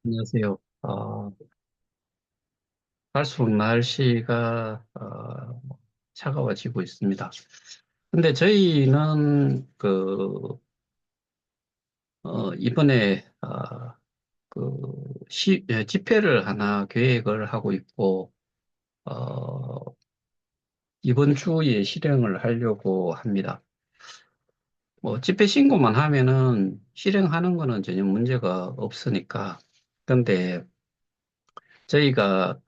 안녕하세요. 갈수록 날씨가 차가워지고 있습니다. 근데 저희는 이번에 집회를 하나 계획을 하고 있고 어, 이번 주에 실행을 하려고 합니다. 뭐 집회 신고만 하면은 실행하는 거는 전혀 문제가 없으니까. 근데 저희가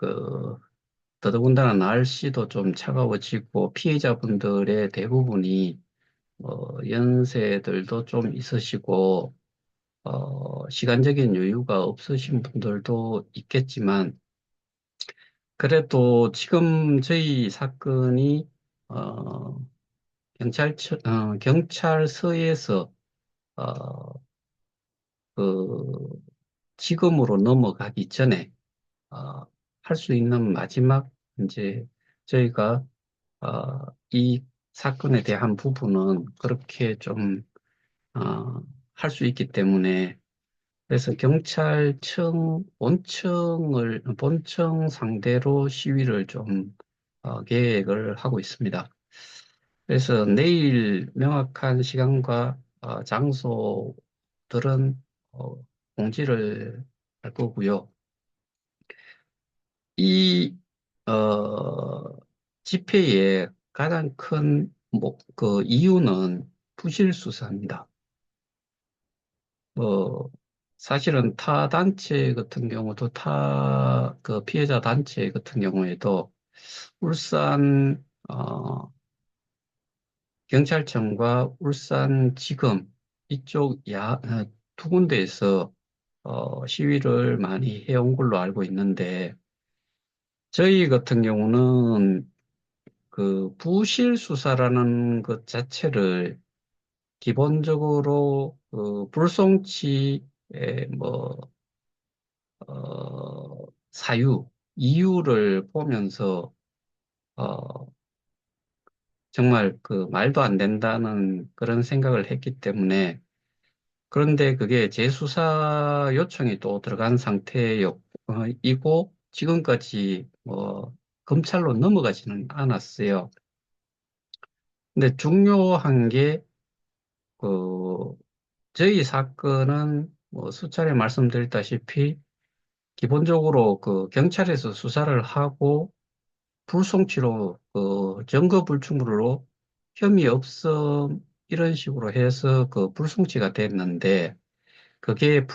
더더군다나 날씨도 좀 차가워지고 피해자분들의 대부분이 연세들도 좀 있으시고 시간적인 여유가 없으신 분들도 있겠지만 그래도 지금 저희 사건이 어, 경찰서에서 어, 그 지금으로 넘어가기 전에 어, 할 수 있는 마지막 이제 저희가 이 사건에 대한 부분은 그렇게 좀, 할 수 있기 때문에, 그래서 경찰청 본청 상대로 시위를 좀, 계획을 하고 있습니다. 그래서 내일 명확한 시간과 장소들은, 공지를 할 거고요. 이, 집회의 가장 큰, 이유는 부실수사입니다. 뭐, 사실은 타 단체 같은 경우도 피해자 단체 같은 경우에도 울산, 경찰청과 울산지검 이쪽 두 군데에서, 시위를 많이 해온 걸로 알고 있는데, 저희 같은 경우는 부실 수사라는 것 자체를 기본적으로 불송치의 사유, 이유를 보면서 어, 정말 말도 안 된다는 그런 생각을 했기 때문에 그런데 그게 재수사 요청이 또 들어간 상태이고 지금까지 검찰로 넘어가지는 않았어요. 근데 중요한 게 그 저희 사건은 뭐 수차례 말씀드렸다시피 기본적으로 경찰에서 수사를 하고 불송치로 증거불충분으로 혐의 없음 이런 식으로 해서 불송치가 됐는데 그게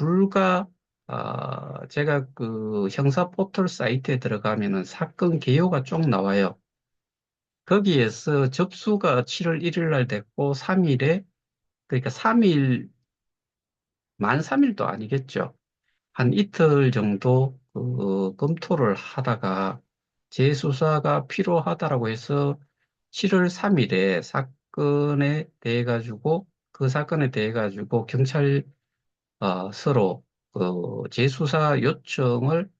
제가 형사 포털 사이트에 들어가면은 사건 개요가 쭉 나와요. 거기에서 접수가 7월 1일 날 됐고 3일에 그러니까 3일 만 3일도 아니겠죠. 한 이틀 정도 검토를 하다가 재수사가 필요하다라고 해서 7월 3일에 사건에 대해 가지고 경찰 서로 재수사 요청을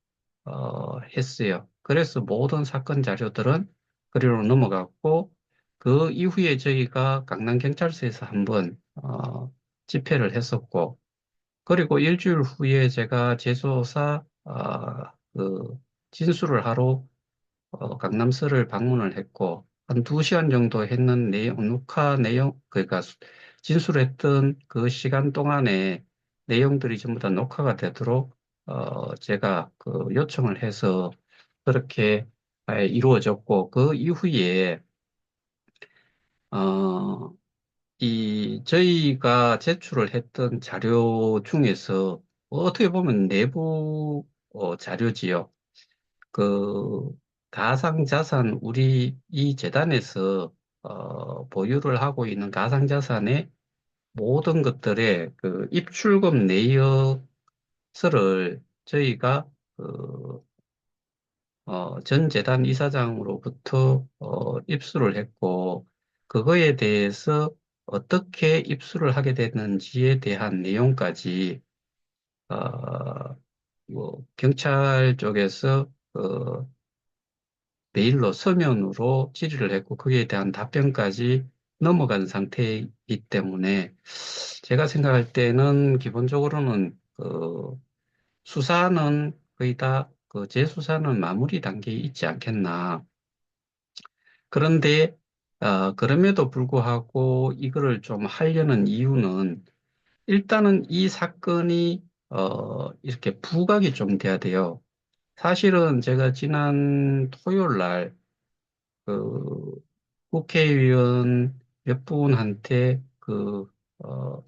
했어요. 그래서 모든 사건 자료들은 그리로 넘어갔고 그 이후에 저희가 강남경찰서에서 한번 집회를 했었고 그리고 일주일 후에 제가 재소사 진술을 하러 강남서를 방문을 했고 한 2시간 정도 했는 녹화 내용 그러니까 진술했던 그 시간 동안에 내용들이 전부 다 녹화가 되도록 제가 요청을 해서 그렇게 이루어졌고 그 이후에 어, 저희가 제출을 했던 자료 중에서 어떻게 보면 내부 자료지요. 그 가상자산, 우리 이 재단에서 보유를 하고 있는 가상자산의 모든 것들의 입출금 내역서를 저희가 전 재단 이사장으로부터 입수를 했고, 그거에 대해서 어떻게 입수를 하게 됐는지에 대한 내용까지, 경찰 쪽에서 메일로 서면으로 질의를 했고, 거기에 대한 답변까지 넘어간 상태이기 때문에, 제가 생각할 때는 기본적으로는 수사는 거의 다 그 재수사는 마무리 단계에 있지 않겠나. 그런데 그럼에도 불구하고 이거를 좀 하려는 이유는 일단은 이 사건이 이렇게 부각이 좀 돼야 돼요. 사실은 제가 지난 토요일 날 그 국회의원 몇 분한테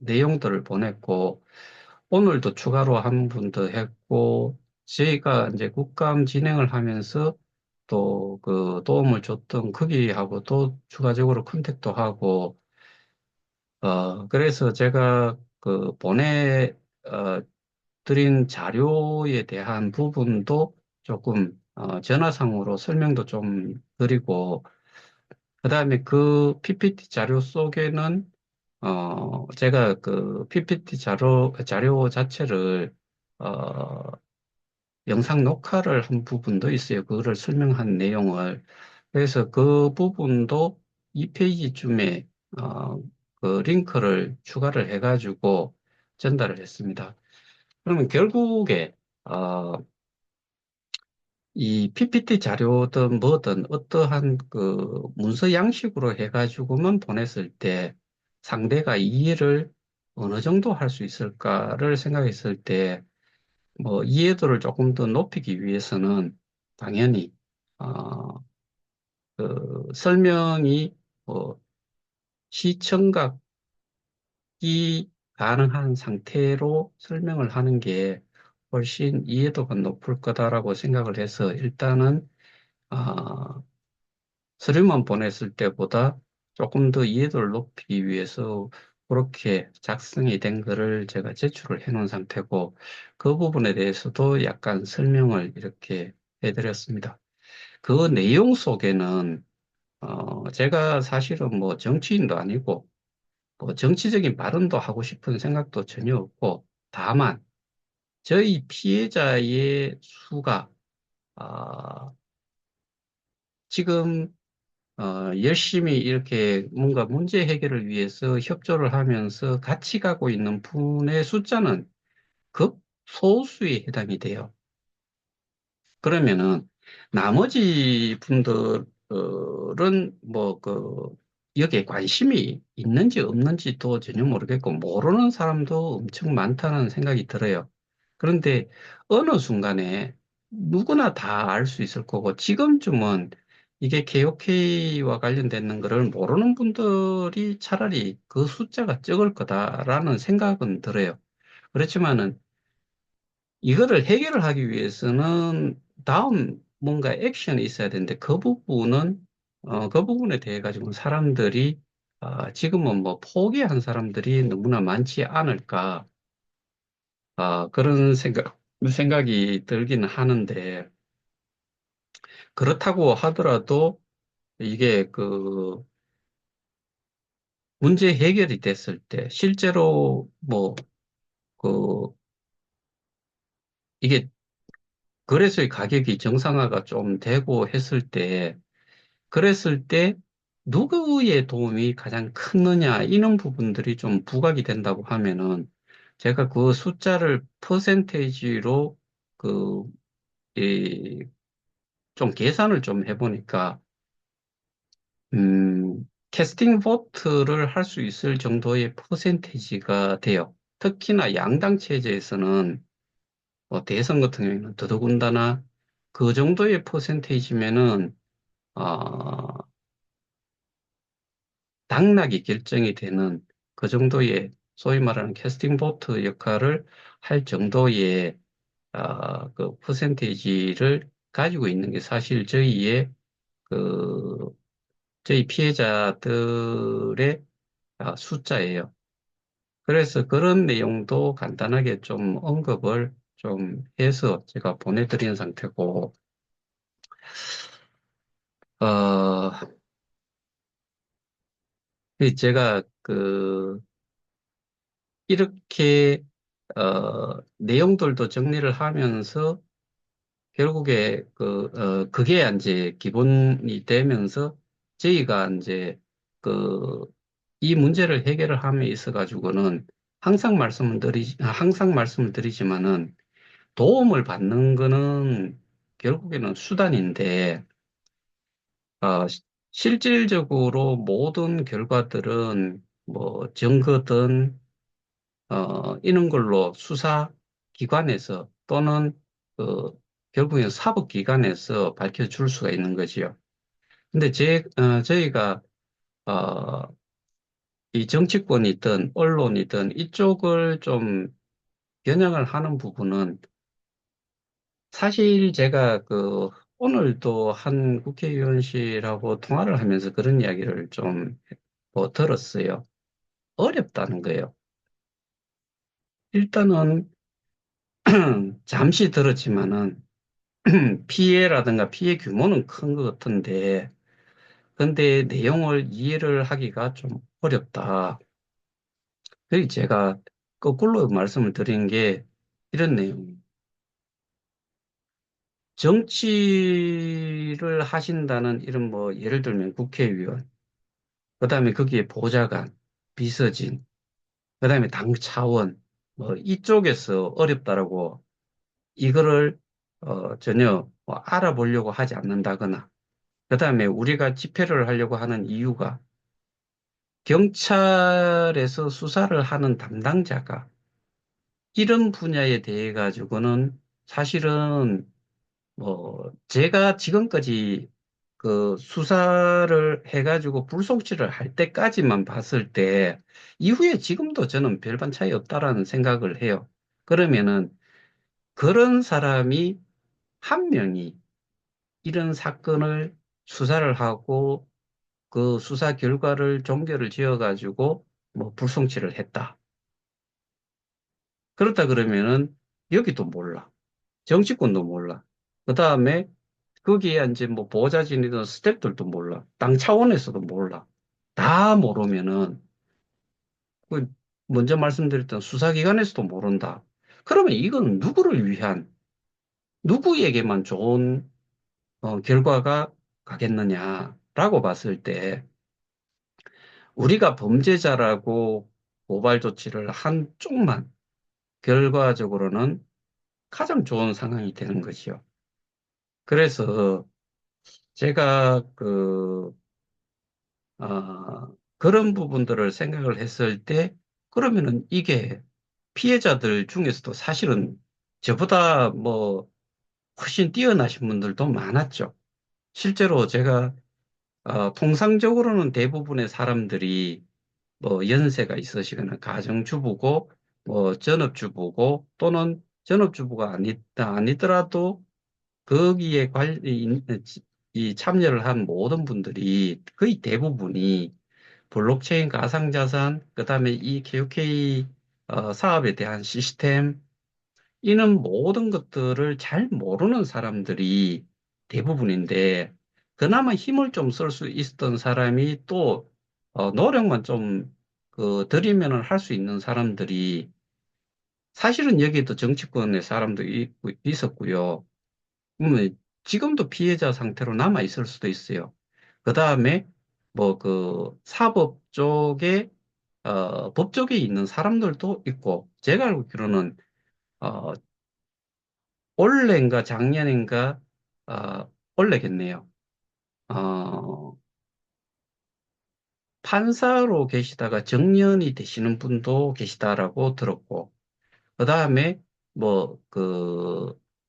내용들을 보냈고, 오늘도 추가로 한 분 더 했고, 저희가 이제 국감 진행을 하면서 또 그 도움을 줬던 거기하고도 추가적으로 컨택도 하고, 그래서 제가 드린 자료에 대한 부분도 조금, 전화상으로 설명도 좀 드리고, 그다음에 그 PPT 자료 속에는 제가 그 PPT 자료 자체를 어, 영상 녹화를 한 부분도 있어요. 그거를 설명한 내용을. 그래서 그 부분도 2페이지쯤에 그 링크를 추가를 해가지고 전달을 했습니다. 그러면 결국에 어, 이 PPT 자료든 뭐든 어떠한 그 문서 양식으로 해가지고만 보냈을 때 상대가 이해를 어느 정도 할 수 있을까를 생각했을 때 뭐 이해도를 조금 더 높이기 위해서는 당연히 어, 그 설명이 뭐 시청각이 가능한 상태로 설명을 하는 게 훨씬 이해도가 높을 거다라고 생각을 해서 일단은 아, 서류만 보냈을 때보다 조금 더 이해도를 높이기 위해서 그렇게 작성이 된 거를 제가 제출을 해 놓은 상태고, 그 부분에 대해서도 약간 설명을 이렇게 해드렸습니다. 그 내용 속에는, 제가 사실은 뭐 정치인도 아니고, 뭐 정치적인 발언도 하고 싶은 생각도 전혀 없고, 다만, 저희 피해자의 수가, 아, 지금 열심히 이렇게 뭔가 문제 해결을 위해서 협조를 하면서 같이 가고 있는 분의 숫자는 극소수에 해당이 돼요. 그러면은 나머지 분들은 여기에 관심이 있는지 없는지도 전혀 모르겠고 모르는 사람도 엄청 많다는 생각이 들어요. 그런데 어느 순간에 누구나 다 알 수 있을 거고 지금쯤은 이게 KOK와 관련되는 거를 모르는 분들이 차라리 그 숫자가 적을 거다라는 생각은 들어요. 그렇지만은 이거를 해결을 하기 위해서는 다음 뭔가 액션이 있어야 되는데 그 부분에 대해 가지고 사람들이 지금은 뭐 포기한 사람들이 너무나 많지 않을까 그런 생각이 들기는 하는데 그렇다고 하더라도 이게 그 문제 해결이 됐을 때 실제로 뭐 그 이게 거래소의 가격이 정상화가 좀 되고 했을 때 그랬을 때 누구의 도움이 가장 크느냐 이런 부분들이 좀 부각이 된다고 하면은 제가 그 숫자를 퍼센테이지로 그, 이, 좀 계산을 좀 해보니까 캐스팅 보트를 할 수 있을 정도의 퍼센테이지가 돼요. 특히나 양당 체제에서는 뭐 대선 같은 경우에는 더더군다나 그 정도의 퍼센테이지면은 어, 당락이 결정이 되는 그 정도의 소위 말하는 캐스팅 보트 역할을 할 정도의 그 퍼센테이지를 가지고 있는 게 사실 그 저희 피해자들의 숫자예요. 그래서 그런 내용도 간단하게 좀 언급을 좀 해서 제가 보내드린 상태고, 어, 제가 이렇게 내용들도 정리를 하면서 결국에 그게 이제 기본이 되면서 저희가 이제 그, 이 문제를 해결을 함에 있어 가지고는 항상 말씀을 드리지만은 도움을 받는 거는 결국에는 수단인데, 실질적으로 모든 결과들은 뭐 증거든, 이런 걸로 수사기관에서 또는 그 결국엔 사법기관에서 밝혀줄 수가 있는 거지요. 근데 저희가, 어, 이 정치권이든 언론이든 이쪽을 좀 겨냥을 하는 부분은 사실 제가 오늘도 한 국회의원실하고 통화를 하면서 그런 이야기를 좀 들었어요. 어렵다는 거예요. 일단은 잠시 들었지만은 피해라든가 피해 규모는 큰 것 같은데 근데 내용을 이해를 하기가 좀 어렵다. 그래서 제가 거꾸로 말씀을 드린 게 이런 내용. 정치를 하신다는 이런 뭐 예를 들면 국회의원, 그다음에 거기에 보좌관, 비서진, 그다음에 당 차원 뭐 이쪽에서 어렵다라고 이거를 전혀 뭐 알아보려고 하지 않는다거나 그다음에 우리가 집회를 하려고 하는 이유가 경찰에서 수사를 하는 담당자가 이런 분야에 대해 가지고는 사실은 뭐 제가 지금까지 그 수사를 해가지고 불송치를 할 때까지만 봤을 때 이후에 지금도 저는 별반 차이 없다라는 생각을 해요. 그러면은 그런 사람이 한 명이 이런 사건을 수사를 하고 그 수사 결과를 종결을 지어가지고 뭐 불송치를 했다. 그렇다 그러면은 여기도 몰라. 정치권도 몰라. 그 다음에 거기에 이제 뭐 보좌진이든 스태프들도 몰라. 당 차원에서도 몰라. 다 모르면은 그 먼저 말씀드렸던 수사기관에서도 모른다. 그러면 이건 누구를 위한 누구에게만 좋은 결과가 가겠느냐라고 봤을 때 우리가 범죄자라고 고발 조치를 한 쪽만 결과적으로는 가장 좋은 상황이 되는 것이요. 그래서 제가 그런 부분들을 생각을 했을 때, 그러면은 이게 피해자들 중에서도 사실은 저보다 뭐 훨씬 뛰어나신 분들도 많았죠. 실제로 제가, 통상적으로는 대부분의 사람들이 뭐 연세가 있으시거나 가정주부고, 뭐 전업주부고, 또는 전업주부가 아니더라도 거기에 이 참여를 한 모든 분들이 거의 대부분이 블록체인 가상자산, 그다음에 이 KOK 사업에 대한 시스템, 이는 모든 것들을 잘 모르는 사람들이 대부분인데, 그나마 힘을 좀 쓸 수 있었던 사람이 또 노력만 좀 들이면은 할 수 있는 사람들이 사실은 여기도 정치권의 사람도 있었고요. 지금도 피해자 상태로 남아 있을 수도 있어요. 그 다음에 뭐 사법 쪽에 법 쪽에 있는 사람들도 있고 제가 알기로는 어, 올해인가 작년인가 올해겠네요. 어, 판사로 계시다가 정년이 되시는 분도 계시다라고 들었고 그 다음에 뭐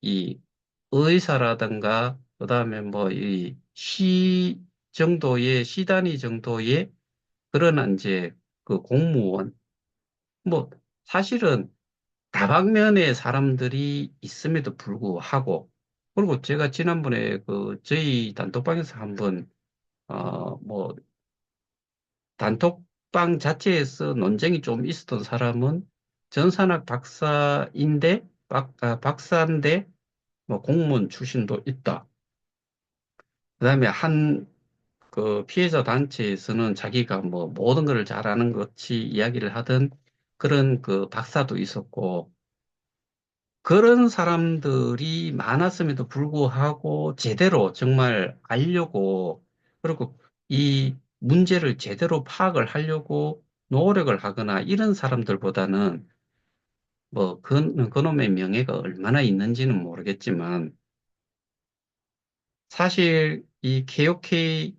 이 의사라든가 그 다음에 뭐 이 시 단위 정도의 그런 이제 공무원 뭐 사실은 다방면의 사람들이 있음에도 불구하고 그리고 제가 지난번에 저희 단톡방에서 한번 뭐 단톡방 자체에서 논쟁이 좀 있었던 사람은 전산학 박사인데 뭐 공무원 출신도 있다. 그다음에 한 피해자 단체에서는 자기가 뭐 모든 것을 잘하는 것 같이 이야기를 하던 그런 박사도 있었고 그런 사람들이 많았음에도 불구하고 제대로 정말 알려고 그리고 이 문제를 제대로 파악을 하려고 노력을 하거나 이런 사람들보다는 뭐, 그놈의 명예가 얼마나 있는지는 모르겠지만, 사실 이 KOK,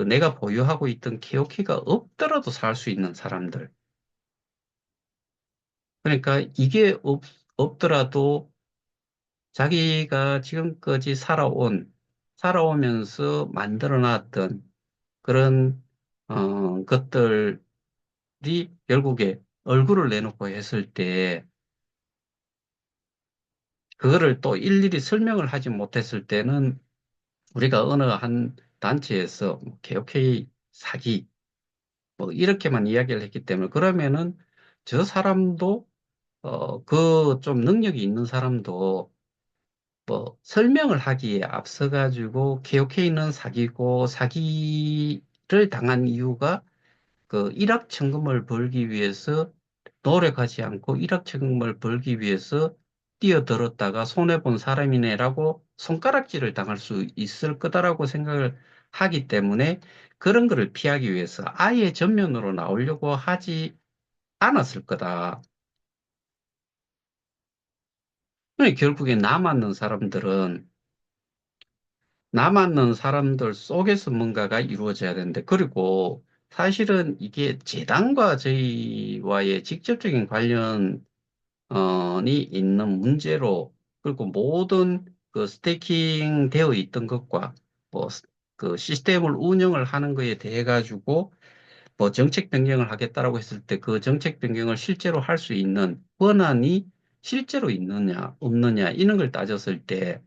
내가 보유하고 있던 KOK가 없더라도 살 수 있는 사람들. 그러니까 이게 없더라도 자기가 지금까지 살아오면서 만들어 놨던 그런, 것들이 결국에 얼굴을 내놓고 했을 때, 그거를 또 일일이 설명을 하지 못했을 때는 우리가 어느 한 단체에서 뭐 KOK 사기, 뭐 이렇게만 이야기를 했기 때문에 그러면은 저 사람도 그 좀 능력이 있는 사람도 뭐 설명을 하기에 앞서가지고 KOK는 사기고 사기를 당한 이유가 그 일확천금을 벌기 위해서 노력하지 않고 일확천금을 벌기 위해서 뛰어들었다가 손해본 사람이네라고 손가락질을 당할 수 있을 거다라고 생각을 하기 때문에 그런 거를 피하기 위해서 아예 전면으로 나오려고 하지 않았을 거다. 그러니까 결국에 남았는 사람들 속에서 뭔가가 이루어져야 되는데, 그리고 사실은 이게 재단과 저희와의 직접적인 관련이 있는 문제로, 그리고 모든 그 스테이킹 되어 있던 것과 뭐, 그 시스템을 운영을 하는 거에 대해 가지고 뭐 정책 변경을 하겠다라고 했을 때 그 정책 변경을 실제로 할 수 있는 권한이 실제로 있느냐, 없느냐, 이런 걸 따졌을 때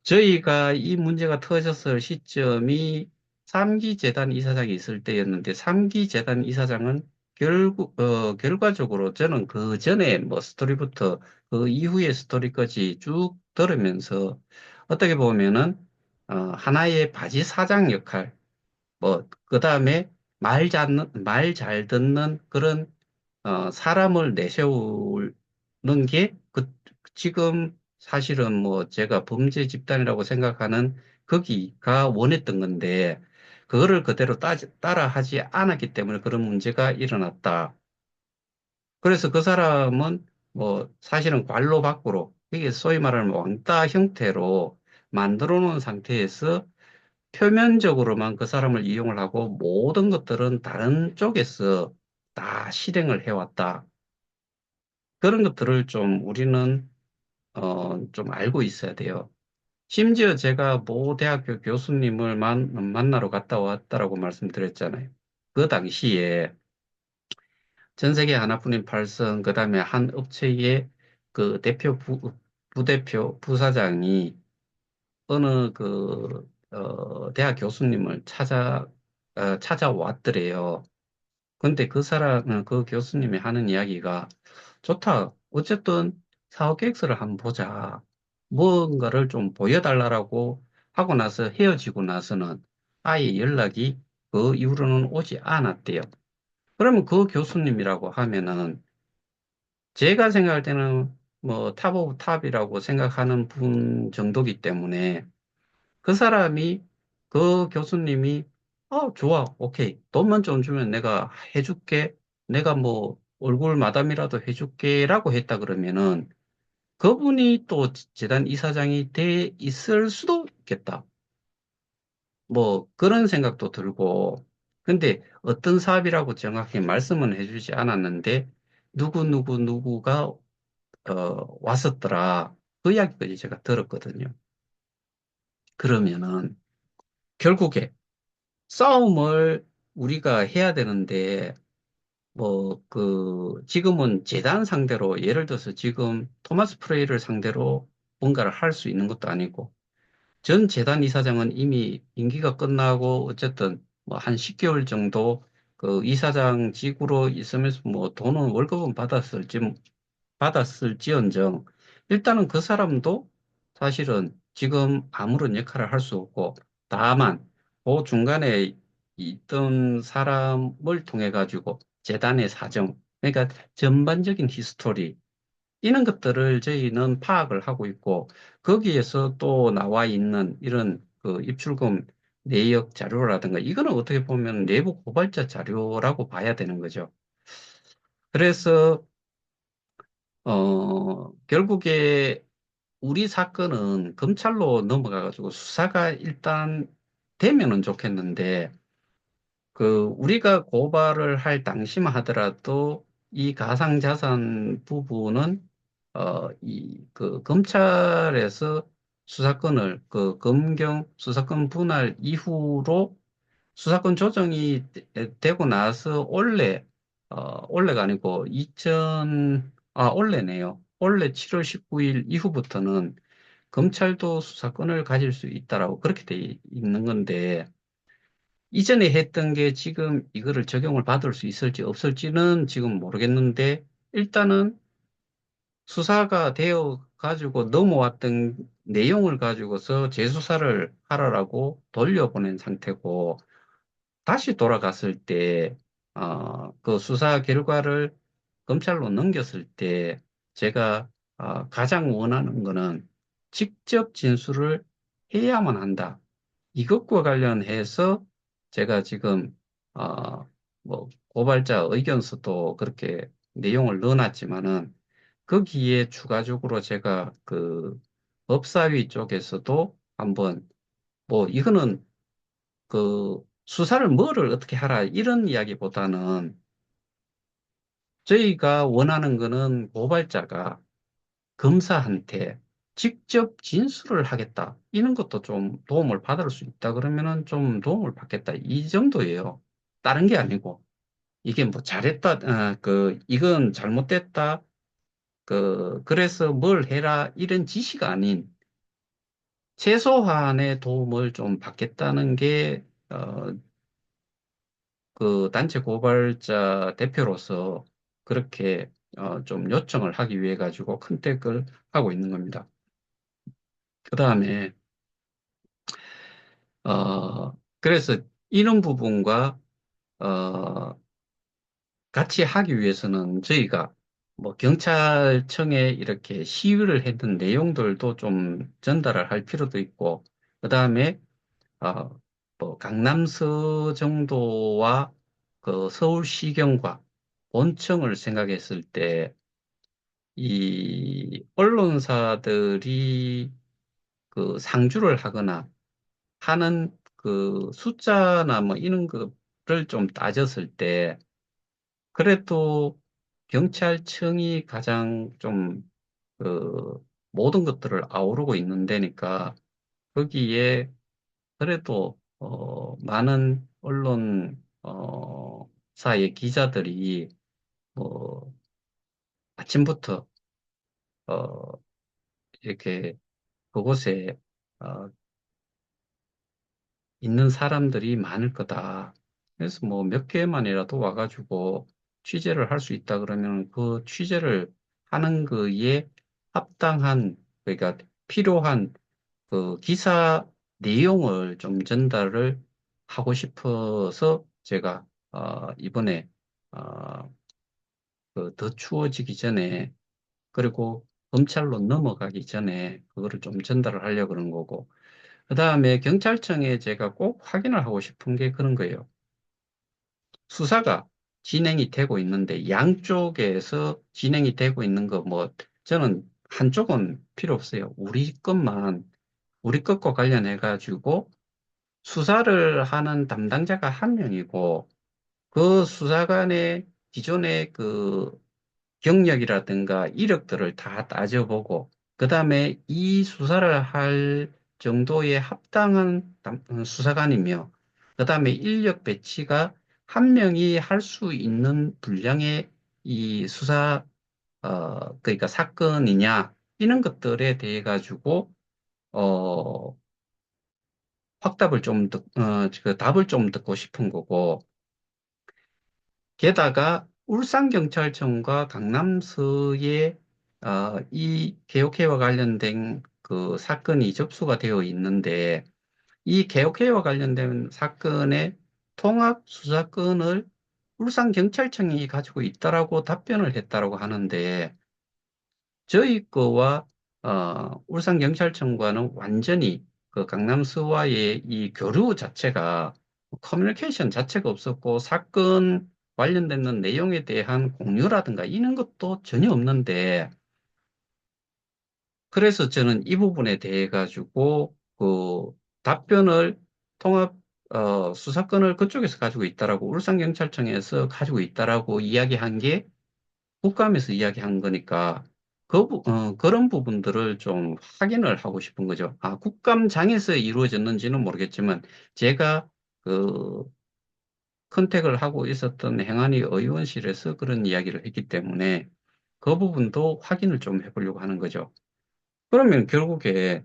저희가 이 문제가 터졌을 시점이 3기 재단 이사장이 있을 때였는데 3기 재단 이사장은 결과적으로 저는 그 전에 뭐 스토리부터 그 이후의 스토리까지 쭉 들으면서 어떻게 보면은 하나의 바지 사장 역할, 뭐, 그 다음에 말 잘 듣는 그런, 사람을 내세우는 게, 지금 사실은 뭐 제가 범죄 집단이라고 생각하는 거기가 원했던 건데, 그거를 그대로 따라 하지 않았기 때문에 그런 문제가 일어났다. 그래서 그 사람은 뭐 사실은 관로 밖으로, 이게 소위 말하는 왕따 형태로 만들어 놓은 상태에서 표면적으로만 그 사람을 이용을 하고 모든 것들은 다른 쪽에서 다 실행을 해왔다. 그런 것들을 좀 우리는 좀 알고 있어야 돼요. 심지어 제가 모 대학교 교수님을 만나러 갔다 왔다라고 말씀드렸잖아요. 그 당시에 전 세계 하나뿐인 팔성, 그다음에 한 업체의 그 부대표, 부사장이 어느 대학 교수님을 찾아왔더래요. 근데 그 교수님이 하는 이야기가 좋다. 어쨌든 사업 계획서를 한번 보자. 뭔가를 좀 보여달라고 하고 나서 헤어지고 나서는 아예 연락이 그 이후로는 오지 않았대요. 그러면 그 교수님이라고 하면은 제가 생각할 때는 뭐 탑 오브 탑이라고 생각하는 분 정도기 때문에 그 사람이, 그 교수님이, 좋아, 오케이. 돈만 좀 주면 내가 해줄게. 내가 뭐, 얼굴 마담이라도 해줄게. 라고 했다 그러면은, 그분이 또 재단 이사장이 돼 있을 수도 있겠다. 뭐, 그런 생각도 들고. 근데 어떤 사업이라고 정확히 말씀은 해주지 않았는데, 누구가, 왔었더라. 그 이야기까지 제가 들었거든요. 그러면은, 결국에, 싸움을 우리가 해야 되는데, 뭐, 지금은 재단 상대로, 예를 들어서 지금 토마스 프레이를 상대로 뭔가를 할 수 있는 것도 아니고, 전 재단 이사장은 이미 임기가 끝나고, 어쨌든 뭐 한 10개월 정도 그 이사장 직으로 있으면서 뭐 돈은 월급은 받았을지언정 일단은 그 사람도 사실은 지금 아무런 역할을 할 수 없고 다만 그 중간에 있던 사람을 통해 가지고 재단의 사정 그러니까 전반적인 히스토리 이런 것들을 저희는 파악을 하고 있고 거기에서 또 나와 있는 이런 그 입출금 내역 자료라든가 이거는 어떻게 보면 내부 고발자 자료라고 봐야 되는 거죠. 그래서 결국에 우리 사건은 검찰로 넘어가가지고 수사가 일단 되면은 좋겠는데, 우리가 고발을 할 당시만 하더라도 이 가상자산 부분은, 검찰에서 수사권을, 검경 수사권 분할 이후로 수사권 조정이 되고 나서 올해가 아니고 올해네요. 올해 7월 19일 이후부터는 검찰도 수사권을 가질 수 있다라고 그렇게 돼 있는 건데, 이전에 했던 게 지금 이거를 적용을 받을 수 있을지 없을지는 지금 모르겠는데, 일단은 수사가 되어 가지고 넘어왔던 내용을 가지고서 재수사를 하라라고 돌려보낸 상태고, 다시 돌아갔을 때, 그 수사 결과를 검찰로 넘겼을 때, 제가 가장 원하는 거는 직접 진술을 해야만 한다. 이것과 관련해서 제가 지금, 고발자 의견서도 그렇게 내용을 넣어놨지만은, 거기에 추가적으로 제가 법사위 쪽에서도 한번, 이거는 수사를 뭐를 어떻게 하라 이런 이야기보다는 저희가 원하는 거는 고발자가 검사한테 직접 진술을 하겠다. 이런 것도 좀 도움을 받을 수 있다. 그러면은 좀 도움을 받겠다. 이 정도예요. 다른 게 아니고. 이게 뭐 잘했다, 이건 잘못됐다. 그래서 뭘 해라. 이런 지시가 아닌 최소한의 도움을 좀 받겠다는 게, 단체 고발자 대표로서 그렇게 좀 요청을 하기 위해 가지고 컨택을 하고 있는 겁니다. 그 다음에 그래서 이런 부분과 어, 같이 하기 위해서는 저희가 뭐 경찰청에 이렇게 시위를 했던 내용들도 좀 전달을 할 필요도 있고, 그 다음에 어, 뭐 강남서 정도와 서울시경과 본청을 생각했을 때 이 언론사들이 상주를 하거나 하는 숫자나 뭐 이런 거를 좀 따졌을 때 그래도 경찰청이 가장 좀 모든 것들을 아우르고 있는 데니까 거기에 그래도 많은 언론사의 기자들이 뭐 아침부터 어, 이렇게 그곳에 어, 있는 사람들이 많을 거다. 그래서 뭐 몇 개만이라도 와가지고 취재를 할 수 있다 그러면 그 취재를 하는 거에 합당한, 그러니까 필요한 기사 내용을 좀 전달을 하고 싶어서 제가 이번에 어, 더 추워지기 전에, 그리고 검찰로 넘어가기 전에 그거를 좀 전달을 하려고 그러는 거고, 그 다음에 경찰청에 제가 꼭 확인을 하고 싶은 게 그런 거예요. 수사가 진행이 되고 있는데 양쪽에서 진행이 되고 있는 거, 저는 한쪽은 필요 없어요. 우리 것과 관련해 가지고 수사를 하는 담당자가 한 명이고, 그 수사관의 기존의 경력이라든가 이력들을 다 따져보고, 그 다음에 이 수사를 할 정도의 합당한 수사관이며, 그 다음에 인력 배치가 한 명이 할 수 있는 분량의 이 그러니까 사건이냐, 이런 것들에 대해 가지고, 어, 답을 좀 듣고 싶은 거고, 게다가 울산경찰청과 강남서에 이 개혁회와 관련된 그 사건이 접수가 되어 있는데, 이 개혁회와 관련된 사건의 통합 수사권을 울산경찰청이 가지고 있다라고 답변을 했다라고 하는데, 저희 거와 울산경찰청과는 완전히 그 강남서와의 이 교류 자체가, 커뮤니케이션 자체가 없었고, 사건 관련되는 내용에 대한 공유라든가 이런 것도 전혀 없는데, 그래서 저는 이 부분에 대해 가지고 그 답변을 통합 수사권을 그쪽에서 가지고 있다라고 울산경찰청에서 가지고 있다라고 이야기한 게 국감에서 이야기한 거니까 그런 부분들을 좀 확인을 하고 싶은 거죠. 아, 국감장에서 이루어졌는지는 모르겠지만 제가 그 컨택을 하고 있었던 행안위 의원실에서 그런 이야기를 했기 때문에 그 부분도 확인을 좀 해보려고 하는 거죠. 그러면 결국에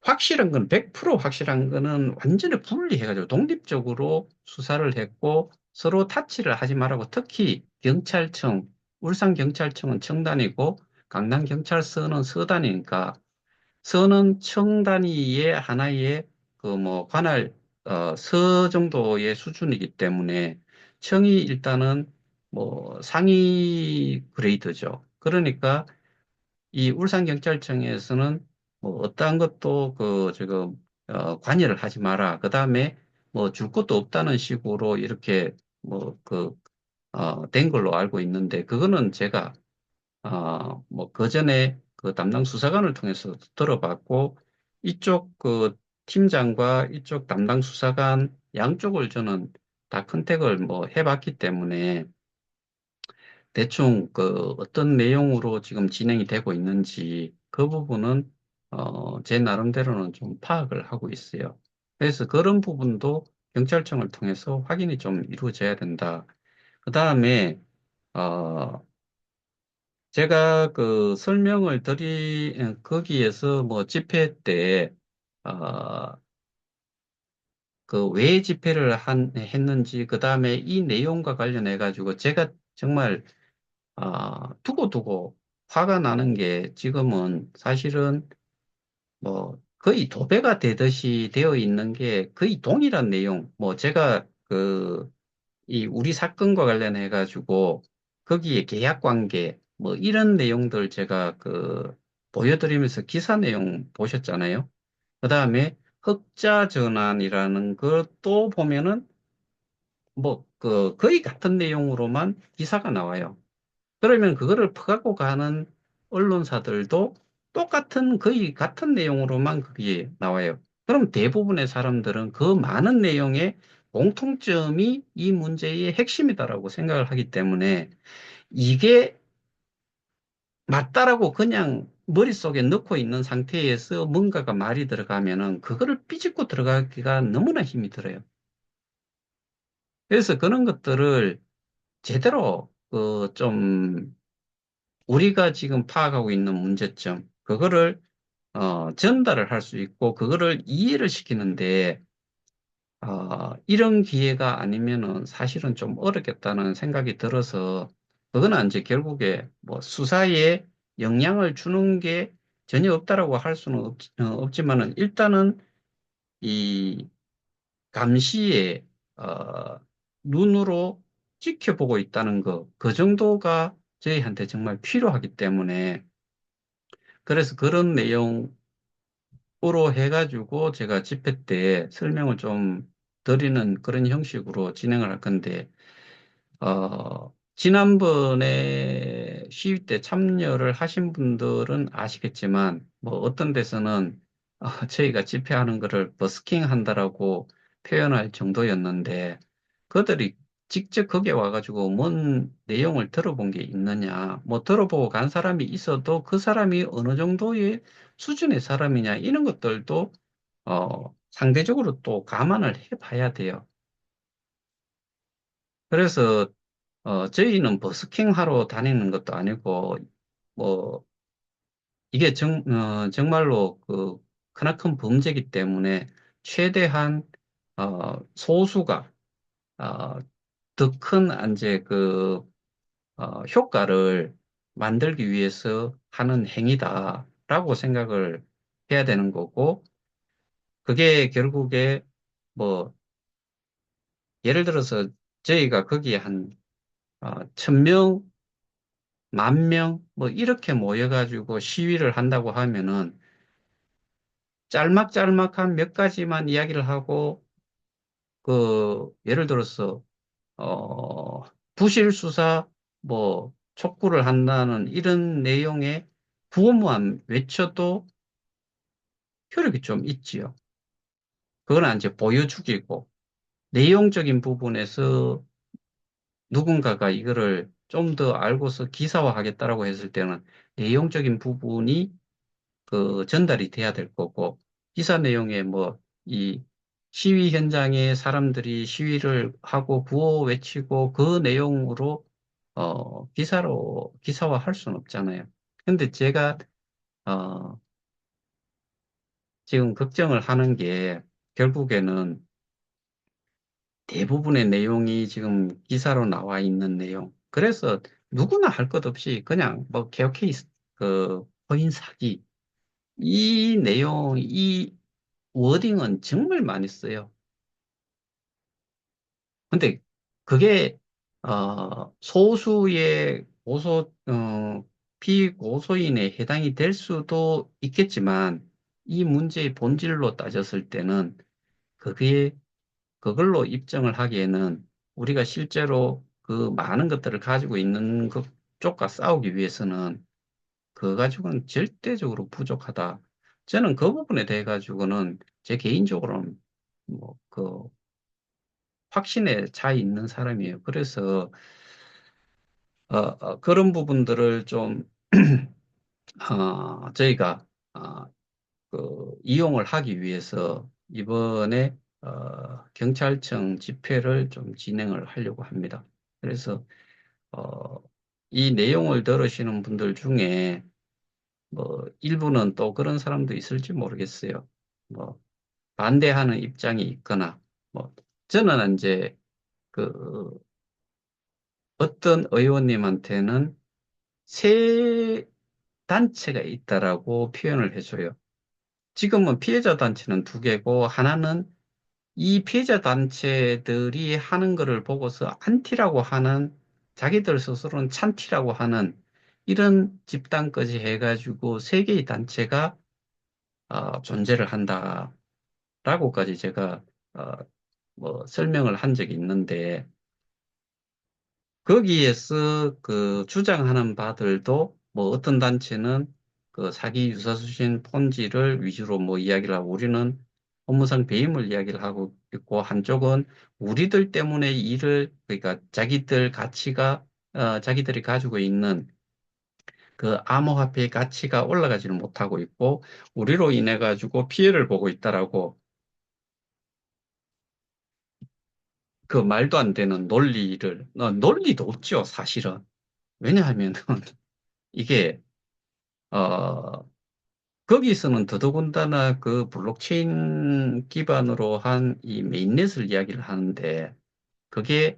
확실한 건 100% 확실한 거는 완전히 분리해가지고 독립적으로 수사를 했고 서로 타치를 하지 말라고 특히 경찰청, 울산경찰청은 청단이고 강남경찰서는 서단이니까 서는 청단위의 하나의 그 뭐 관할 서 정도의 수준이기 때문에 청이 일단은 뭐 상위 그레이드죠. 그러니까 이 울산경찰청에서는 뭐 어떠한 것도 그 지금 관여를 하지 마라. 그다음에 뭐 줄 것도 없다는 식으로 이렇게 뭐 된 걸로 알고 있는데 그거는 제가 뭐 그전에 그 담당 수사관을 통해서 들어봤고 이쪽 그 팀장과 이쪽 담당 수사관 양쪽을 저는 다 컨택을 뭐 해봤기 때문에 대충 그 어떤 내용으로 지금 진행이 되고 있는지 그 부분은 제 나름대로는 좀 파악을 하고 있어요. 그래서 그런 부분도 경찰청을 통해서 확인이 좀 이루어져야 된다. 그 다음에 제가 그 설명을 거기에서 뭐 집회 때 어, 그 왜 집회를 했는지 그 다음에 이 내용과 관련해 가지고 제가 정말 두고두고 화가 나는 게 지금은 사실은 뭐 거의 도배가 되듯이 되어 있는 게 거의 동일한 내용. 뭐 제가 이 우리 사건과 관련해 가지고 거기에 계약 관계 뭐 이런 내용들 제가 보여드리면서 기사 내용 보셨잖아요. 그다음에 흑자 전환이라는 것도 보면은 뭐 거의 같은 내용으로만 기사가 나와요. 그러면 그거를 퍼갖고 가는 언론사들도 똑같은, 거의 같은 내용으로만 그게 나와요. 그럼 대부분의 사람들은 그 많은 내용의 공통점이 이 문제의 핵심이다라고 생각을 하기 때문에 이게 맞다라고 그냥 머릿속에 넣고 있는 상태에서 뭔가가 말이 들어가면은 그거를 삐집고 들어가기가 너무나 힘이 들어요. 그래서 그런 것들을 제대로 좀 우리가 지금 파악하고 있는 문제점, 그거를 전달을 할 수 있고, 그거를 이해를 시키는데, 이런 기회가 아니면은 사실은 좀 어렵겠다는 생각이 들어서, 그거는 이제 결국에 뭐 수사에 영향을 주는 게 전혀 없다라고 할 수는 없지만은, 일단은 이 감시에, 어, 눈으로 지켜보고 있다는 거, 그 정도가 저희한테 정말 필요하기 때문에, 그래서 그런 내용으로 해가지고 제가 집회 때 설명을 좀 드리는 그런 형식으로 진행을 할 건데, 지난번에 시위 때 참여를 하신 분들은 아시겠지만, 뭐 어떤 데서는 저희가 집회하는 거를 버스킹 한다라고 표현할 정도였는데, 그들이 직접 거기에 와가지고 뭔 내용을 들어본 게 있느냐, 뭐 들어보고 간 사람이 있어도 그 사람이 어느 정도의 수준의 사람이냐, 이런 것들도 상대적으로 또 감안을 해봐야 돼요. 그래서 저희는 버스킹 하러 다니는 것도 아니고, 뭐, 이게 정말로 크나큰 범죄이기 때문에 최대한, 소수가, 어, 더 큰, 이제 효과를 만들기 위해서 하는 행위다라고 생각을 해야 되는 거고, 그게 결국에 뭐, 예를 들어서 저희가 거기에 한, 1,000명, 10,000명, 뭐, 이렇게 모여가지고 시위를 한다고 하면은, 짤막짤막한 몇 가지만 이야기를 하고, 예를 들어서, 어, 부실 수사, 뭐, 촉구를 한다는 이런 내용의 구호만 외쳐도 효력이 좀 있지요. 그거는 이제 보여주기고, 내용적인 부분에서 누군가가 이거를 좀 더 알고서 기사화하겠다라고 했을 때는 내용적인 부분이 그 전달이 돼야 될 거고, 기사 내용에 뭐, 이 시위 현장에 사람들이 시위를 하고 구호 외치고 그 내용으로, 기사화 할 수는 없잖아요. 근데 제가, 어, 지금 걱정을 하는 게 결국에는 대부분의 내용이 지금 기사로 나와 있는 내용. 그래서 누구나 할 것 없이 그냥 뭐 개혁 케이스, 허인 사기, 이 내용, 이 워딩은 정말 많이 써요. 근데 그게, 소수의 피고소인에 해당이 될 수도 있겠지만, 이 문제의 본질로 따졌을 때는, 그게, 그걸로 입증을 하기에는 우리가 실제로 그 많은 것들을 가지고 있는 것 쪽과 싸우기 위해서는 그거 가지고는 절대적으로 부족하다. 저는 그 부분에 대해 가지고는 제 개인적으로는 뭐, 확신에 차 있는 사람이에요. 그래서, 그런 부분들을 좀, 저희가, 이용을 하기 위해서 이번에, 경찰청 집회를 좀 진행을 하려고 합니다. 그래서, 어, 이 내용을 들으시는 분들 중에 뭐, 일부는 또 그런 사람도 있을지 모르겠어요. 뭐, 반대하는 입장이 있거나, 뭐, 저는 이제 그 어떤 의원님한테는 세 단체가 있다라고 표현을 해줘요. 지금은 피해자 단체는 두 개고, 하나는 이 피해자 단체들이 하는 거를 보고서 안티라고 하는, 자기들 스스로는 찬티라고 하는 이런 집단까지 해가지고 세 개의 단체가 존재를 한다라고까지 제가 어, 뭐 설명을 한 적이 있는데, 거기에서 그 주장하는 바들도 뭐 어떤 단체는 그 사기 유사수신 폰지를 위주로 뭐 이야기를 하고, 우리는 업무상 배임을 이야기를 하고 있고, 한쪽은 우리들 때문에 그러니까 자기들 가치가, 자기들이 가지고 있는 그 암호화폐의 가치가 올라가지는 못하고 있고, 우리로 인해 가지고 피해를 보고 있다라고, 그 말도 안 되는 논리도 없죠, 사실은. 왜냐하면 이게, 어, 거기서는 더더군다나 그 블록체인 기반으로 한 이 메인넷을 이야기를 하는데, 그게,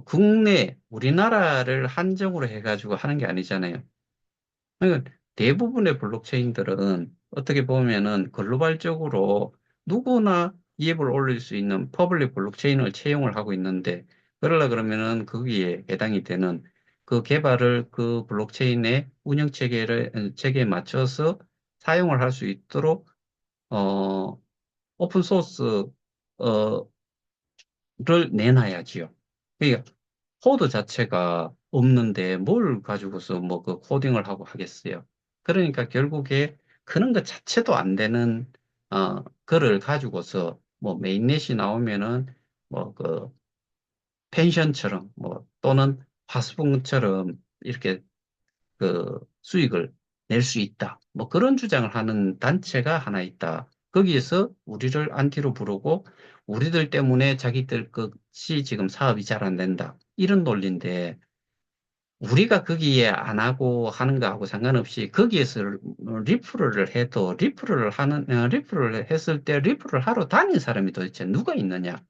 국내, 우리나라를 한정으로 해가지고 하는 게 아니잖아요. 그러니까 대부분의 블록체인들은 어떻게 보면은 글로벌적으로 누구나 기업을 올릴 수 있는 퍼블릭 블록체인을 채용을 하고 있는데, 그러려 그러면은 거기에 해당이 되는 그 개발을 그 블록체인의 체계에 맞춰서 사용을 할 수 있도록, 어, 오픈 소스, 어, 를 내놔야지요. 그러니까 코드 자체가 없는데 뭘 가지고서 뭐 그 코딩을 하고 하겠어요. 그러니까 결국에 그런 것 자체도 안 되는, 거를 가지고서 뭐 메인넷이 나오면은 뭐 그 펜션처럼 뭐 또는 화수분처럼 이렇게 그 수익을 낼 수 있다. 뭐 그런 주장을 하는 단체가 하나 있다. 거기에서 우리를 안티로 부르고, 우리들 때문에 자기들 것이 지금 사업이 잘 안 된다. 이런 논리인데, 우리가 거기에 안 하고 하는 거하고 상관없이 거기에서 리프를 해도, 리프를 했을 때 리프를 하러 다닌 사람이 도대체 누가 있느냐?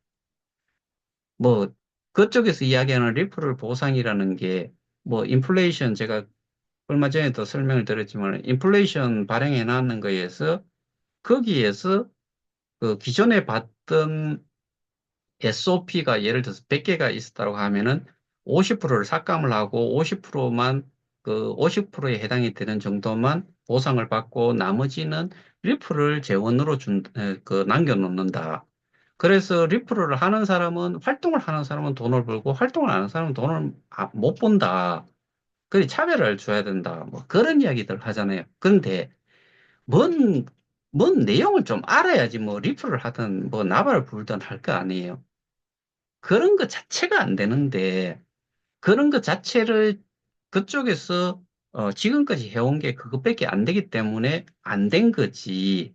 뭐 그쪽에서 이야기하는 리프를 보상이라는 게, 뭐 인플레이션, 제가 얼마 전에도 설명을 드렸지만, 인플레이션 발행해 놨는 거에서, 거기에서 그 기존에 봤던 SOP가 예를 들어서 100개가 있었다고 하면은 50%를 삭감을 하고 50%만, 그 50%에 해당이 되는 정도만 보상을 받고, 나머지는 리플을 재원으로 남겨놓는다. 그래서 리프를 하는 사람은, 활동을 하는 사람은 돈을 벌고, 활동을 안 하는 사람은 돈을 못 번다. 그래, 차별을 줘야 된다. 뭐 그런 이야기들 하잖아요. 그런데, 뭔, 뭔 내용을 좀 알아야지 뭐 리프를 하든 뭐 나발을 불든 할 거 아니에요. 그런 것 자체가 안 되는데, 그런 것 자체를 그쪽에서 지금까지 해온 게 그것밖에 안 되기 때문에 안 된 거지.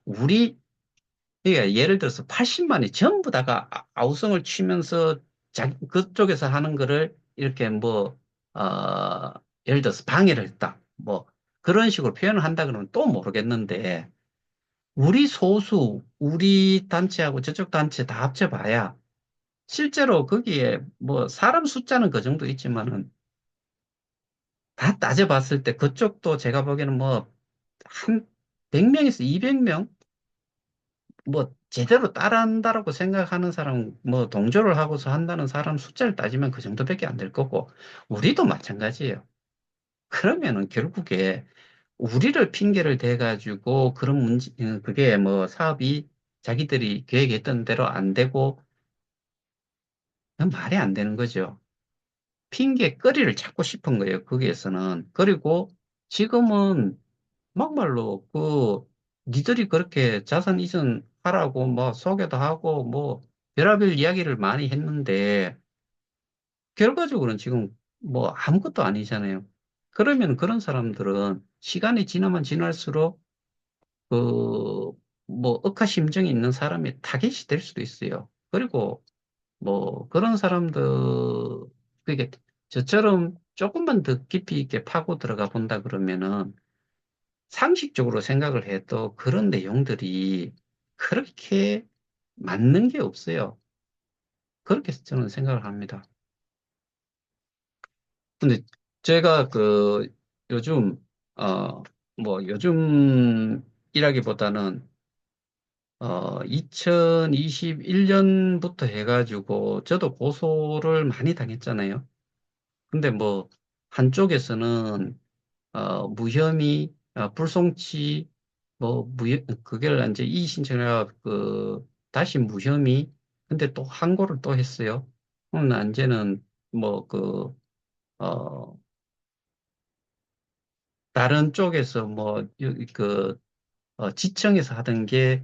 우리, 그러니까 예를 들어서 80만이 전부 다가 아우성을 치면서 그쪽에서 하는 거를 이렇게 뭐, 어, 예를 들어서 방해를 했다. 뭐, 그런 식으로 표현을 한다 그러면 또 모르겠는데, 우리 소수, 우리 단체하고 저쪽 단체 다 합쳐봐야 실제로 거기에 뭐 사람 숫자는 그 정도 있지만은 다 따져봤을 때 그쪽도 제가 보기에는 뭐 한 100명에서 200명 뭐 제대로 따라한다라고 생각하는 사람 뭐 동조를 하고서 한다는 사람 숫자를 따지면 그 정도밖에 안 될 거고 우리도 마찬가지예요. 그러면은 결국에 우리를 핑계를 대가지고 그런 문제 그게 뭐 사업이 자기들이 계획했던 대로 안 되고 그건 말이 안 되는 거죠. 핑계거리를 찾고 싶은 거예요. 거기에서는. 그리고 지금은 막말로 니들이 그렇게 자산 이전하라고 뭐 소개도 하고 뭐 별의별 이야기를 많이 했는데 결과적으로는 지금 뭐 아무것도 아니잖아요. 그러면 그런 사람들은 시간이 지나면 지날수록 뭐 억하심정이 있는 사람이 타겟이 될 수도 있어요. 그리고 뭐 그런 사람들 그게 저처럼 조금만 더 깊이 있게 파고 들어가 본다 그러면은 상식적으로 생각을 해도 그런 내용들이 그렇게 맞는 게 없어요. 그렇게 저는 생각을 합니다. 근데 제가 요즘 뭐 요즘 일하기보다는 2021년부터 해가지고 저도 고소를 많이 당했잖아요. 근데 뭐 한쪽에서는 무혐의, 불송치, 그게 이제 이의 신청해가 다시 무혐의, 근데 또 항고를 또 했어요. 그럼 이제는 뭐 어, 다른 쪽에서 뭐, 지청에서 하던 게,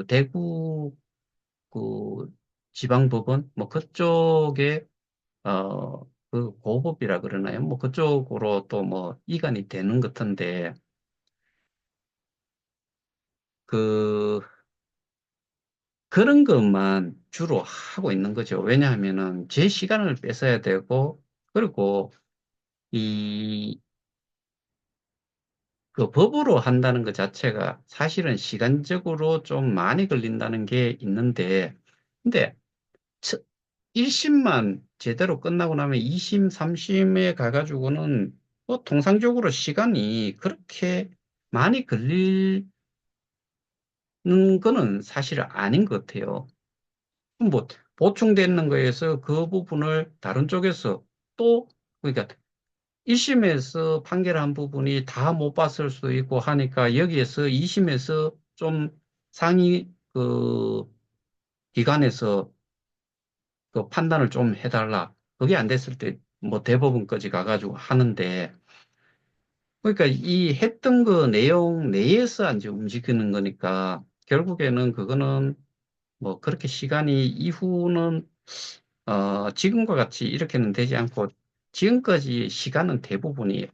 대구, 지방법원, 뭐, 그쪽에, 고법이라 그러나요? 뭐, 그쪽으로 또 뭐, 이관이 되는 것 같은데, 그, 그런 것만 주로 하고 있는 거죠. 왜냐하면은 제 시간을 뺏어야 되고, 그리고 이, 법으로 한다는 것 자체가 사실은 시간적으로 좀 많이 걸린다는 게 있는데, 근데 1심만 제대로 끝나고 나면 2심, 3심에 가가지고는 뭐 통상적으로 시간이 그렇게 많이 걸리는 거는 사실 아닌 것 같아요. 뭐 보충되는 거에서 그 부분을 다른 쪽에서 또 그러니까 1심에서 판결한 부분이 다 못 봤을 수도 있고 하니까 여기에서 2심에서 좀 상위 기관에서 그 판단을 좀 해달라. 그게 안 됐을 때 뭐 대법원까지 가가지고 하는데 그러니까 이 했던 그 내용 내에서 이제 움직이는 거니까 결국에는 그거는 뭐 그렇게 시간이 이후는 지금과 같이 이렇게는 되지 않고 지금까지 시간은 대부분이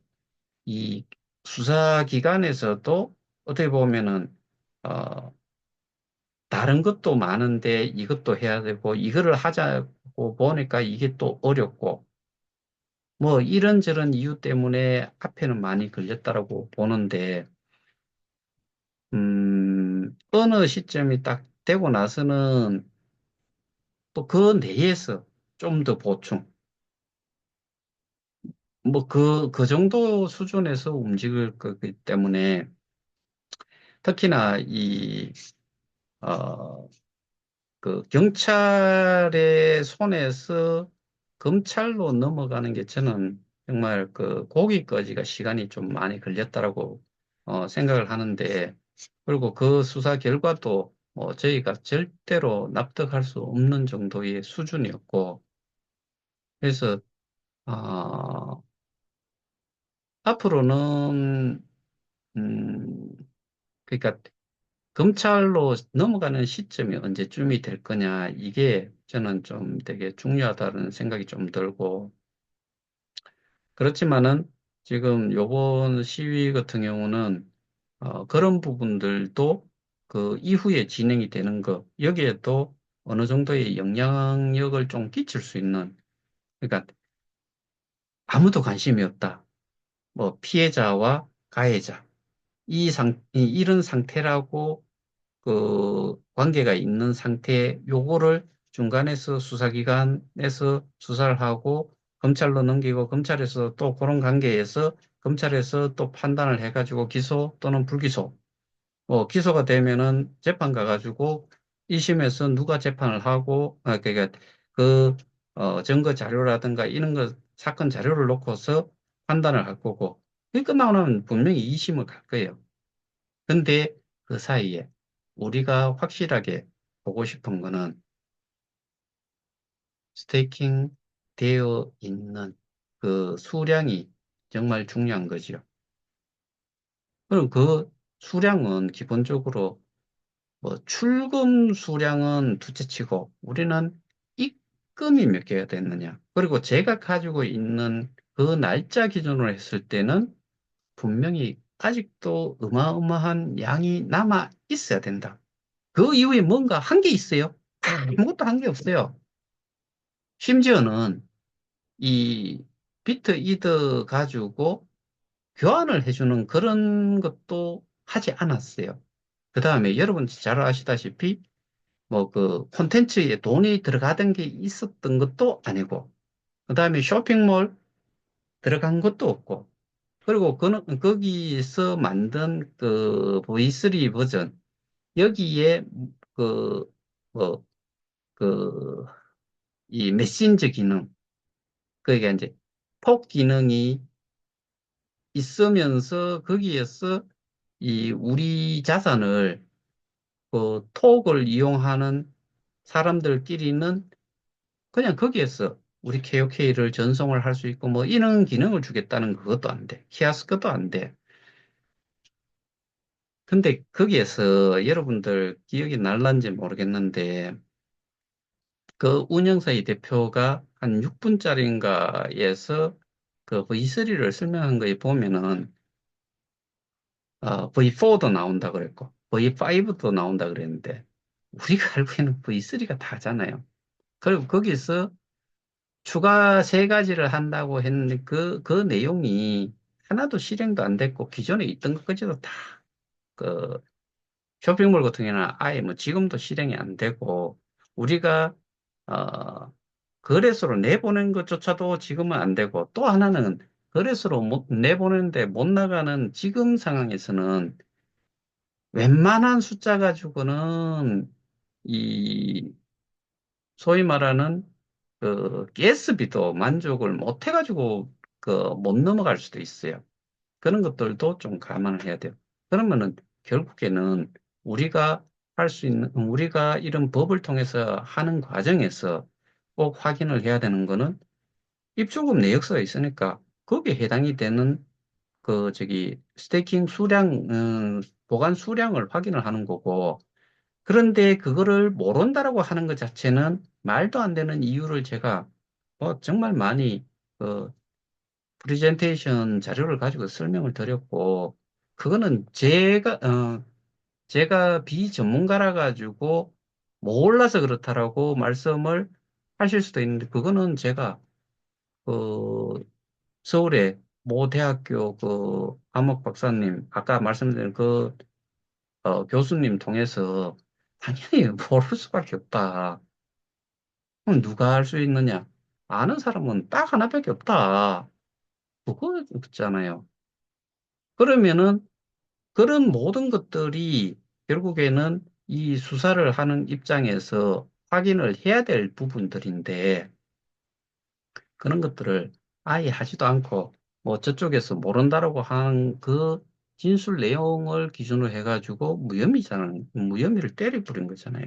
이 수사기관에서도 어떻게 보면은 어, 다른 것도 많은데 이것도 해야 되고 이거를 하자고 보니까 이게 또 어렵고 뭐 이런저런 이유 때문에 앞에는 많이 걸렸다라고 보는데 어느 시점이 딱 되고 나서는 또 그 내에서 좀 더 보충 뭐 그 정도 수준에서 움직일 거기 때문에 특히나 어, 경찰의 손에서 검찰로 넘어가는 게 저는 정말 거기까지가 시간이 좀 많이 걸렸다라고 생각을 하는데 그리고 그 수사 결과도 저희가 절대로 납득할 수 없는 정도의 수준이었고, 그래서, 어, 앞으로는, 음, 그러니까 검찰로 넘어가는 시점이 언제쯤이 될 거냐, 이게 저는 좀 되게 중요하다는 생각이 좀 들고, 그렇지만은 지금 요번 시위 같은 경우는 그런 부분들도 그 이후에 진행이 되는 것, 여기에도 어느 정도의 영향력을 좀 끼칠 수 있는, 그러니까 아무도 관심이 없다. 뭐 피해자와 가해자, 이런 상태라고 그 관계가 있는 상태, 요거를 중간에서 수사기관에서 수사를 하고 검찰로 넘기고 검찰에서 또 그런 관계에서 검찰에서 또 판단을 해가지고 기소 또는 불기소. 기소가 되면은 재판 가가지고 1심에서 누가 재판을 하고, 그러니까 그, 증거 자료라든가 이런 거, 사건 자료를 놓고서 판단을 할 거고, 이 끝나고 나면 분명히 2심을 갈 거예요. 근데 그 사이에 우리가 확실하게 보고 싶은 거는 스테이킹 되어 있는 그 수량이 정말 중요한 거죠. 그럼 그 수량은 기본적으로 뭐 출금 수량은 둘째치고 우리는 입금이 몇 개가 됐느냐. 그리고 제가 가지고 있는 그 날짜 기준으로 했을 때는 분명히 아직도 어마어마한 양이 남아 있어야 된다. 그 이후에 뭔가 한 게 있어요? 아무것도 한 게 없어요. 심지어는 이 비트 이더 가지고 교환을 해주는 그런 것도 하지 않았어요. 그 다음에 여러분 잘 아시다시피 뭐 그 콘텐츠에 돈이 들어가던 게 있었던 것도 아니고, 그 다음에 쇼핑몰 들어간 것도 없고, 그리고 거기서 만든 그 V3 버전, 여기에 그, 뭐, 그, 이 메신저 기능, 그러니까 이제 톡 기능이 있으면서 거기에서 이 우리 자산을 그 톡을 이용하는 사람들끼리는 그냥 거기에서 우리 KOK를 전송을 할 수 있고 뭐 이런 기능을 주겠다는 그것도 안 돼. 키아스크도 안 돼. 근데 거기에서 여러분들 기억이 날란지 모르겠는데 그 운영사의 대표가 한 6분짜리인가에서 그 V3를 설명한 거에 보면은 V4도 나온다 그랬고 V5도 나온다 그랬는데 우리가 알고 있는 V3가 다잖아요. 그리고 거기서 추가 세 가지를 한다고 했는데 그 내용이 하나도 실행도 안 됐고 기존에 있던 것까지도 다 그 쇼핑몰 같은 경우는 아예 뭐 지금도 실행이 안 되고 우리가 어 거래소로 내보낸 것조차도 지금은 안 되고 또 하나는 거래소로 내보내는데 못 나가는 지금 상황에서는 웬만한 숫자 가지고는 이 소위 말하는 그 가스비도 만족을 못 해가지고 그 못 넘어갈 수도 있어요. 그런 것들도 좀 감안을 해야 돼요. 그러면은 결국에는 우리가 할 수 있는 우리가 이런 법을 통해서 하는 과정에서 꼭 확인을 해야 되는 거는 입주금 내역서가 있으니까 거기에 해당이 되는 그 저기 스테이킹 수량 보관 수량을 확인을 하는 거고 그런데 그거를 모른다라고 하는 것 자체는 말도 안 되는 이유를 제가 정말 많이 그 프레젠테이션 자료를 가지고 설명을 드렸고 그거는 제가 비전문가라 가지고 몰라서 그렇다라고 말씀을 하실 수도 있는데 그거는 제가 그 서울의 모 대학교 그 암흑 박사님 아까 말씀드린 그 교수님 통해서 당연히 모를 수밖에 없다. 그럼 누가 할 수 있느냐? 아는 사람은 딱 하나밖에 없다. 그거잖아요. 그러면은 그런 모든 것들이 결국에는 이 수사를 하는 입장에서 확인을 해야 될 부분들인데 그런 것들을 아예 하지도 않고 뭐 저쪽에서 모른다라고 한 그 진술 내용을 기준으로 해가지고 무혐의잖아요. 무혐의를 때려 부린 거잖아요.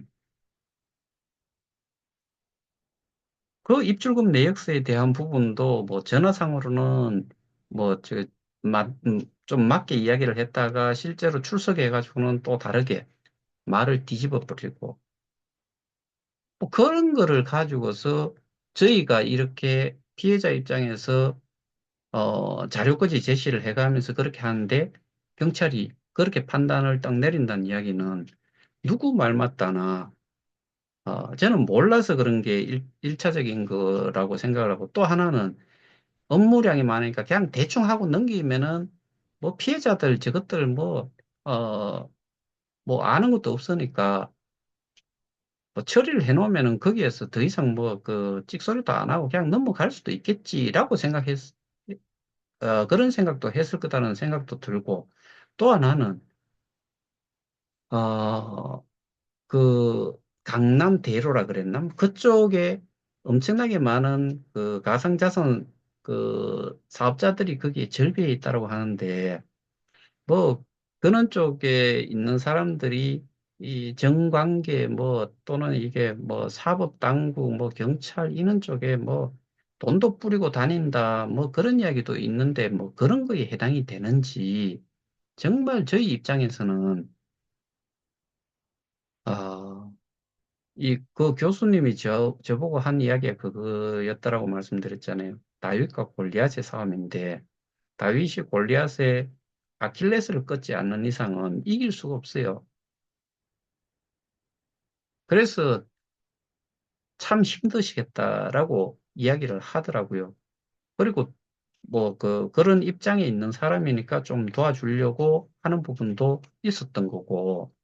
그 입출금 내역서에 대한 부분도 뭐 전화상으로는 뭐 저, 좀 맞게 이야기를 했다가 실제로 출석해가지고는 또 다르게 말을 뒤집어 버리고 뭐 그런 거를 가지고서 저희가 이렇게 피해자 입장에서 자료까지 제시를 해가면서 그렇게 하는데 경찰이 그렇게 판단을 딱 내린다는 이야기는 누구 말 맞다나 저는 몰라서 그런 게 일차적인 거라고 생각을 하고 또 하나는 업무량이 많으니까 그냥 대충 하고 넘기면은 뭐 피해자들 저것들 어, 뭐 아는 것도 없으니까 뭐 처리를 해놓으면은 거기에서 더 이상 뭐 그 찍소리도 안 하고 그냥 넘어갈 수도 있겠지라고 그런 생각도 했을 거다는 생각도 들고 또 하나는 어, 그 강남 대로라 그랬나? 그쪽에 엄청나게 많은 그 가상자산 그 사업자들이 거기에 절비해 있다고 하는데 뭐 그런 쪽에 있는 사람들이 이 정관계 뭐 또는 이게 뭐 사법당국 뭐 경찰 이런 쪽에 뭐 돈도 뿌리고 다닌다 뭐 그런 이야기도 있는데 뭐 그런 거에 해당이 되는지 정말 저희 입장에서는 어, 그 교수님이 저보고 한 이야기가 그거였다라고 말씀드렸잖아요. 다윗과 골리앗의 싸움인데, 다윗이 골리앗의 아킬레스를 끊지 않는 이상은 이길 수가 없어요. 그래서 참 힘드시겠다라고 이야기를 하더라고요. 그리고 뭐 그런 입장에 있는 사람이니까 좀 도와주려고 하는 부분도 있었던 거고,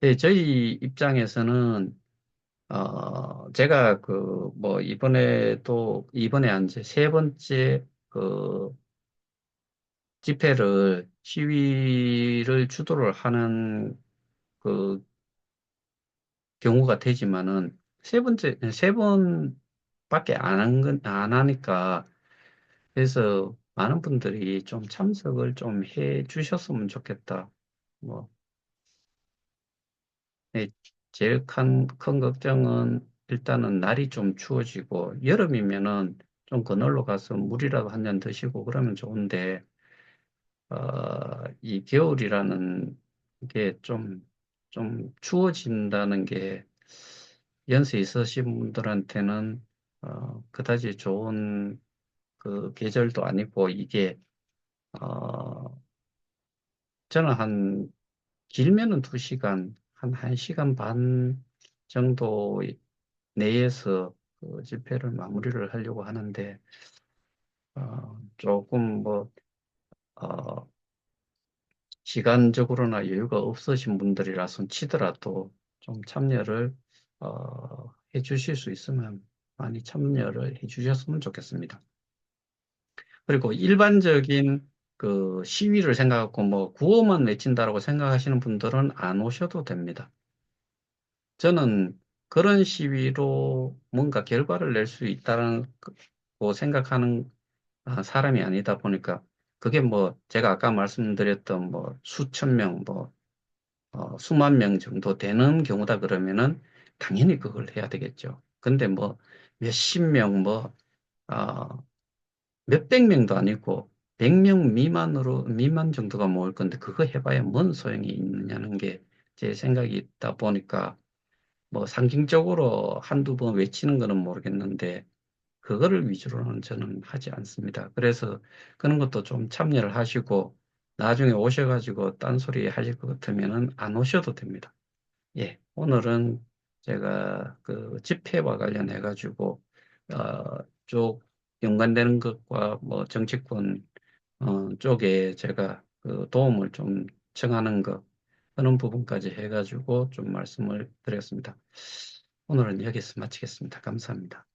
네, 저희 입장에서는 제가 이번에 한 이제 세 번째 그 시위를 주도를 하는 그 경우가 되지만은 세 번밖에 안 하니까 그래서 많은 분들이 좀 참석을 좀 해 주셨으면 좋겠다. 뭐, 네, 제일 큰 걱정은 일단은 날이 좀 추워지고 여름이면은 좀 그늘로 가서 물이라도 한 잔 드시고 그러면 좋은데 이 겨울이라는 게 좀 추워진다는 게 연세 있으신 분들한테는 그다지 좋은 그 계절도 아니고 이게 어, 저는 길면은 2시간, 한 1시간 반 정도 내에서 그 집회를 마무리를 하려고 하는데, 조금 어, 시간적으로나 여유가 없으신 분들이라서 치더라도 좀 참여를, 해 주실 수 있으면 많이 참여를 해 주셨으면 좋겠습니다. 그리고 일반적인 그 시위를 생각하고 뭐 구호만 외친다라고 생각하시는 분들은 안 오셔도 됩니다. 저는 그런 시위로 뭔가 결과를 낼 수 있다고 생각하는 사람이 아니다 보니까 그게 뭐 제가 아까 말씀드렸던 뭐 수천 명, 수만 명 정도 되는 경우다 그러면은 당연히 그걸 해야 되겠죠. 근데 뭐 몇십 명, 어, 몇백 명도 아니고 100명 미만 정도가 모을 건데 그거 해봐야 뭔 소용이 있느냐는 게 제 생각이 있다 보니까 뭐 상징적으로 한두 번 외치는 거는 모르겠는데 그거를 위주로는 저는 하지 않습니다. 그래서 그런 것도 좀 참여를 하시고 나중에 오셔가지고 딴소리 하실 것 같으면은 안 오셔도 됩니다. 예, 오늘은 제가 그 집회와 관련해 가지고 쪽 연관되는 것과 뭐 정치권 쪽에 제가 그 도움을 좀 청하는 것 그런 부분까지 해가지고 좀 말씀을 드렸습니다. 오늘은 여기서 마치겠습니다. 감사합니다.